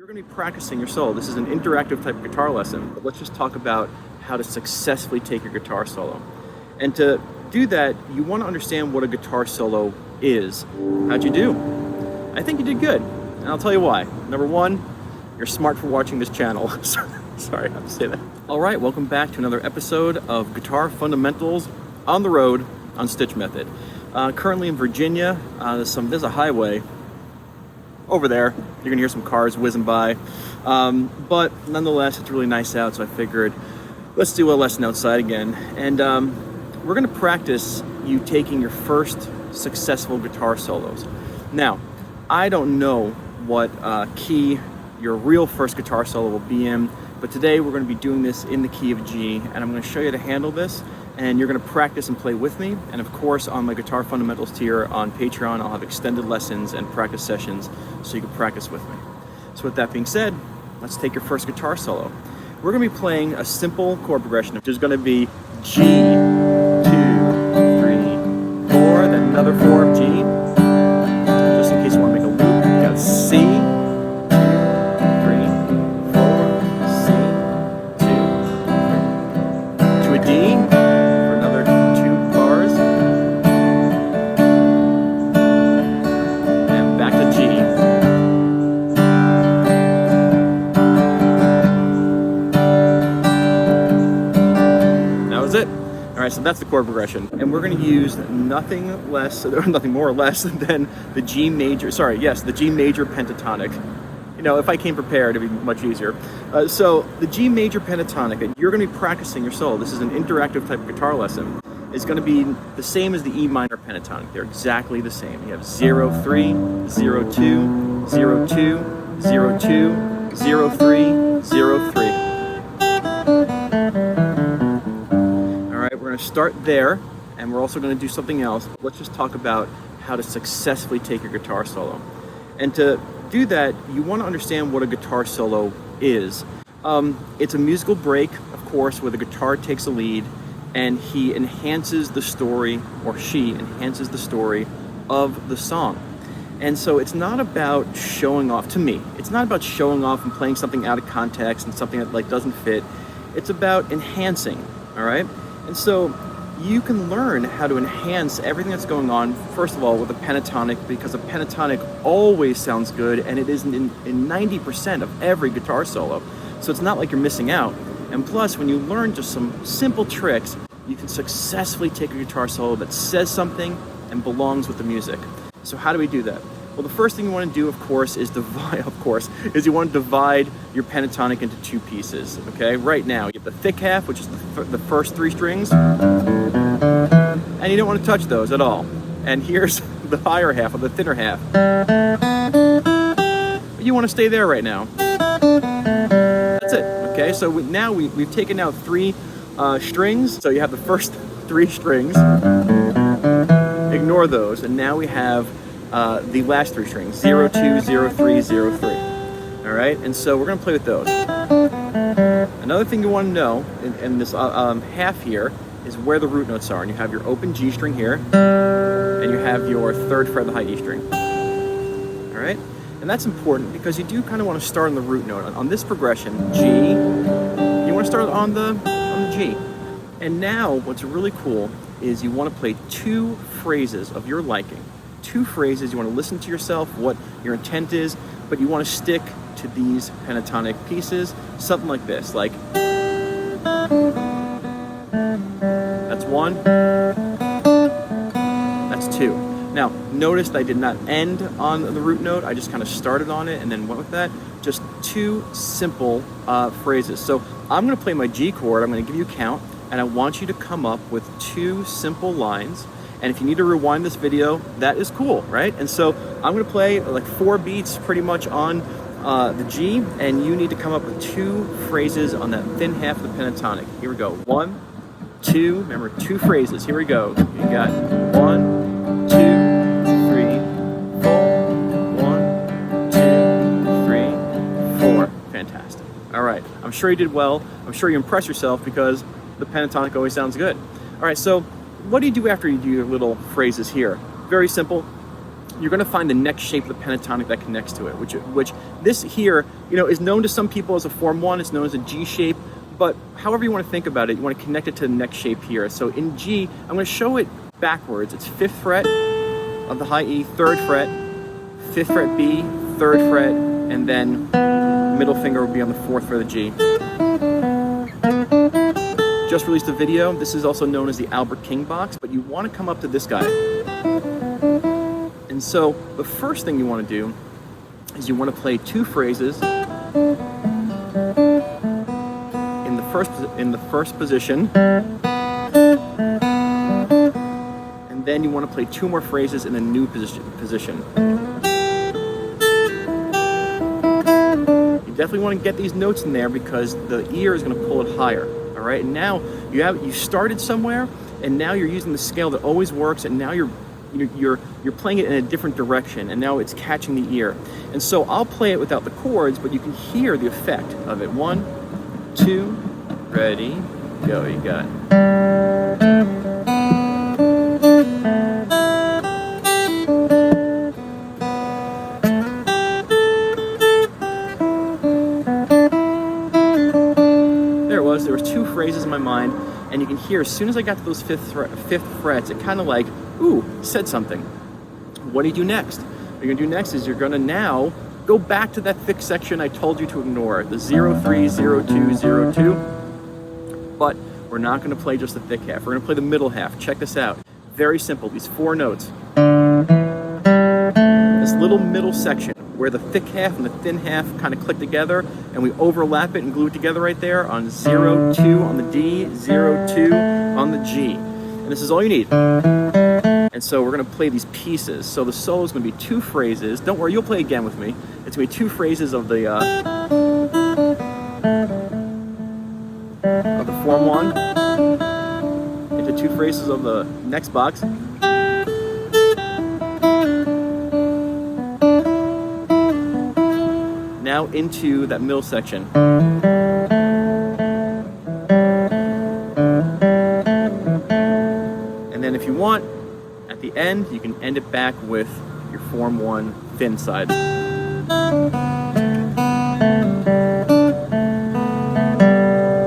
You're going to be practicing your solo. This is an interactive type of guitar lesson, but let's just talk about how to successfully take your guitar solo. And to do that, you want to understand what a guitar solo is. How'd you do? I think you did good, and I'll tell you why. Number one, you're smart for watching this channel. Sorry, I have to say that. All right, welcome back to another episode of Guitar Fundamentals on the road on StichMethod. Currently in Virginia, there's a highway over there. You're gonna hear some cars whizzing by, but nonetheless, it's really nice out, so I figured let's do a lesson outside again. And we're gonna practice you taking your first successful guitar solos. Now, I don't know what key your real first guitar solo will be in, but today we're gonna be doing this in the key of G, and I'm gonna show you how to handle this, and you're gonna practice and play with me. And of course, on my Guitar Fundamentals tier on Patreon, I'll have extended lessons and practice sessions so you can practice with me. So with that being said, let's take your first guitar solo. We're gonna be playing a simple chord progression. There's gonna be G, 2, 3, 4, then another 4 of G. Just in case you wanna make a loop, you got C, 2, 3, 4, C, 2, 3. To a D, for another 2 bars. And back to G. It. All right, so that's the chord progression, and we're going to use nothing more or less than the G major. Sorry, yes, the G major pentatonic. You know, if I came prepared, it'd be much easier. So the G major pentatonic that you're going to be practicing your solo. This is an interactive type of guitar lesson. Is going to be the same as the E minor pentatonic. They're exactly the same. You have 0, 3, 0, 2, 0, 2, 0, 2, 0, 3, 0, 3. We're going to start there, and we're also going to do something else. Let's just talk about how to successfully take your guitar solo. And to do that, you want to understand what a guitar solo is. It's a musical break, of course, where the guitar takes a lead and he enhances the story, or she enhances the story of the song. And so it's not about showing off, to me, it's not about showing off and playing something out of context and something that doesn't fit. It's about enhancing, all right? And so you can learn how to enhance everything that's going on, first of all, with a pentatonic, because a pentatonic always sounds good, and it is in 90% of every guitar solo. So it's not like you're missing out. And plus, when you learn just some simple tricks, you can successfully take a guitar solo that says something and belongs with the music. So how do we do that? Well, the first thing you want to do, of course, is you want to divide your pentatonic into 2 pieces, okay? Right now, you have the thick half, which is the first 3 strings, and you don't want to touch those at all. And here's the higher half, or the thinner half. But you want to stay there right now. That's it, okay? So now we've taken out 3 strings, so you have the first 3 strings. Ignore those, and now we have the last 3 strings, 0, 2, 0, 3, 0, 3. All right, and so we're going to play with those. Another thing you want to know in this half here is where the root notes are. And you have your open G string here, and you have your 3rd fret of the high E string. All right, and that's important because you do kind of want to start on the root note. On this progression, G, you want to start on the G. And now what's really cool is you want to play 2 phrases of your liking. 2 phrases, you want to listen to yourself, what your intent is, but you want to stick to these pentatonic pieces, something like this, like that's 1, that's 2. Now, notice that I did not end on the root note, I just kind of started on it and then went with that. Just 2 simple phrases. So I'm going to play my G chord, I'm going to give you a count, and I want you to come up with 2 simple lines. And if you need to rewind this video, that is cool, right? And so I'm gonna play like 4 beats pretty much on the G, and you need to come up with 2 phrases on that thin half of the pentatonic. Here we go, 1, 2, remember 2 phrases, here we go. You got 1, 2, 3, 4, 1, 2, 3, 4. Fantastic. All right, I'm sure you did well. I'm sure you impressed yourself because the pentatonic always sounds good. All right, so what do you do after you do your little phrases here? Very simple. you're going to find the next shape of the pentatonic that connects to it, which this here, is known to some people as a form 1. It's known as a G shape, but however you want to think about it, you want to connect it to the next shape here. So in G, I'm going to show it backwards. It's 5th fret of the high E, 3rd fret, 5th fret B, 3rd fret, and then middle finger will be on the 4th fret of the G. Just released a video. This is also known as the Albert King box, but you want to come up to this guy. And so the first thing you want to do is you want to play 2 phrases in the first position, and then you want to play 2 more phrases in the new position. You definitely want to get these notes in there because the ear is going to pull it higher. All right, and now you started somewhere, and now you're using the scale that always works, and now you're playing it in a different direction, and now it's catching the ear. And so I'll play it without the chords, but you can hear the effect of it. 1, 2, ready, go. You got it. There was 2 phrases in my mind, and you can hear as soon as I got to those 5th frets, it kind of like, ooh, said something. What do you do next? What you're gonna do next is you're gonna now go back to that thick section I told you to ignore, the 0, 3, 0, 2, 0, 2. But we're not gonna play just the thick half. We're gonna play the middle half. Check this out. Very simple, these 4 notes. This little middle section where the thick half and the thin half kind of click together, and we overlap it and glue it together right there on 0, 2 on the D, 0, 2 on the G. And this is all you need. And so we're gonna play these pieces. So the solo is gonna be 2 phrases. Don't worry, you'll play again with me. It's gonna be 2 phrases of the form 1 into 2 phrases of the next box. Now into that middle section. And then if you want, at the end, you can end it back with your form 1 thin side.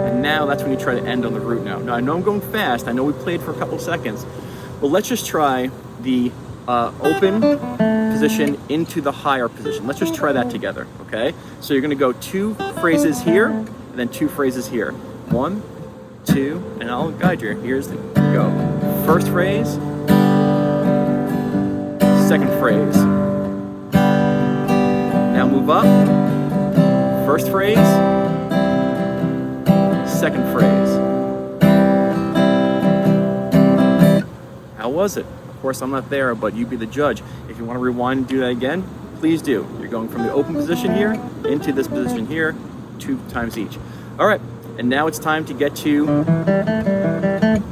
And now that's when you try to end on the root note. Now I know I'm going fast, I know we played for a couple seconds, but let's just try the open position into the higher position. Let's just try that together, okay? So you're gonna go 2 phrases here, and then 2 phrases here. 1, 2, and I'll guide you. Here's the go. First phrase, second phrase. Now move up. First phrase, second phrase. How was it? Of course, I'm not there, but you be the judge. If you want to rewind and do that again, please do. You're going from the open position here into this position here, 2 times each. All right, and now it's time to get to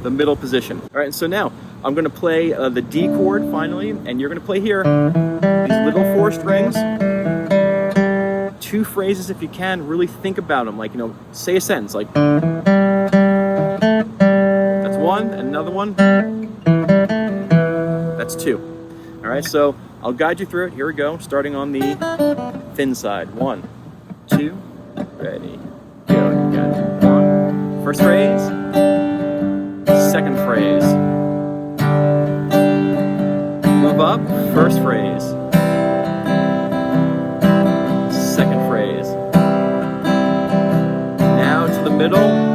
the middle position. All right, and so now I'm going to play the D chord finally, and you're going to play here these little 4 strings, 2 phrases if you can. Really think about them, like, say a sentence, like that's 1, and another one. That's 2. All right, so I'll guide you through it. Here we go, starting on the thin side. 1, 2, ready, go. You got it. 1, first phrase, second phrase. Move up, first phrase, second phrase. Now to the middle.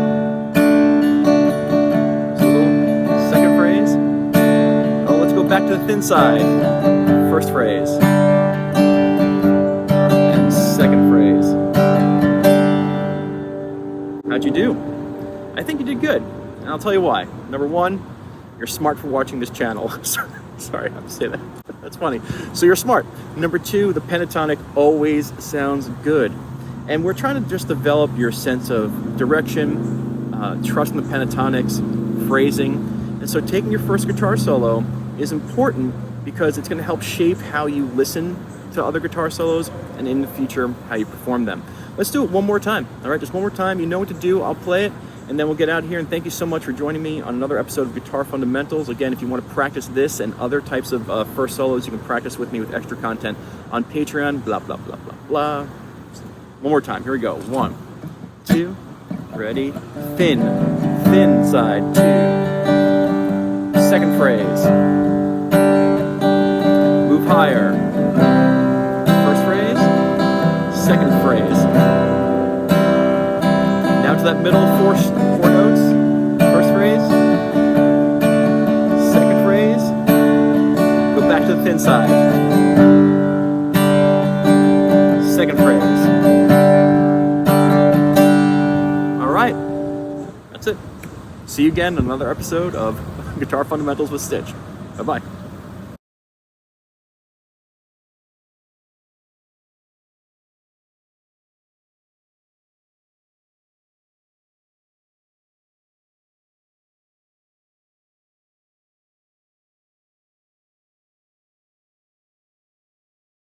Back to the thin side. First phrase. And second phrase. How'd you do? I think you did good. And I'll tell you why. Number 1, you're smart for watching this channel. Sorry, I have to say that. That's funny. So you're smart. Number 2, the pentatonic always sounds good. And we're trying to just develop your sense of direction, trust in the pentatonics, phrasing. And so taking your first guitar solo is important because it's going to help shape how you listen to other guitar solos and in the future how you perform them. Let's do it one more time. All right, just one more time. You know what to do. I'll play it, and then we'll get out of here. And thank you so much for joining me on another episode of Guitar Fundamentals. Again, if you want to practice this and other types of first solos, you can practice with me with extra content on Patreon, blah, blah, blah, blah, blah. One more time, here we go. 1, 2, ready, thin, thin side, 2, second phrase, move higher, first phrase, second phrase, now to that middle four notes, first phrase, second phrase, go back to the thin side, second phrase. All right, that's it. See you again in another episode of Guitar Fundamentals with Stich. Bye-bye.